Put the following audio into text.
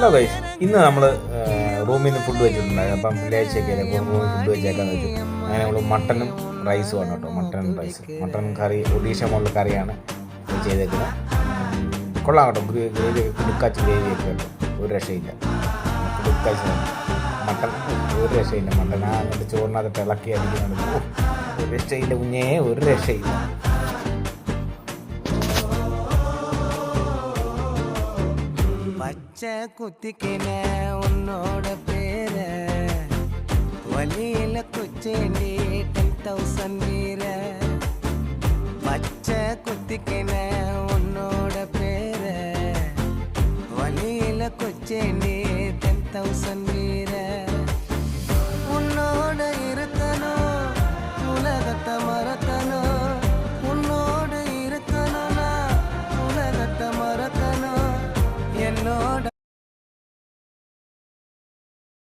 Hello guys, ഇന്ന് നമ്മൾ റൂമിൽ നിന്ന് ഫുഡ് വെച്ചിട്ടുണ്ടായിരുന്നു. അപ്പം വെള്ളിയാഴ്ചയൊക്കെ റൂമിൽ ഫുഡ് വെച്ചേക്കാന്ന് വെച്ചു. അങ്ങനെ നമ്മൾ മട്ടനും റൈസും ആണ് കേട്ടോ. മട്ടൻ കറി, ഒഡീഷ മോഡൽ കറിയാണ് ചെയ്തേക്കുന്നത്. കൊള്ളാം കേട്ടോ. ഗ്രേവി, കുടുക്കാച്ചി ഗ്രേവിയൊക്കെ കേട്ടോ, ഒരു രക്ഷയില്ല. കുടുക്കാച്ചി മട്ടൻ ഒരു രക്ഷയില്ല. മട്ടൻ അങ്ങോട്ട് ചോറിനകത്ത് ഇളക്കി അടിക്കുന്നുണ്ട്. ഒരു രക്ഷയില്ല കുഞ്ഞേ, ഒരു രക്ഷയില്ല. பச்சை குத்திக்கின உன்னோட பேர வழியில குச்சேண்டி 10,000 வீர. பச்சை குத்திக்கின உன்னோட பேர வழியில குச்சேண்டி 10,000 வீர.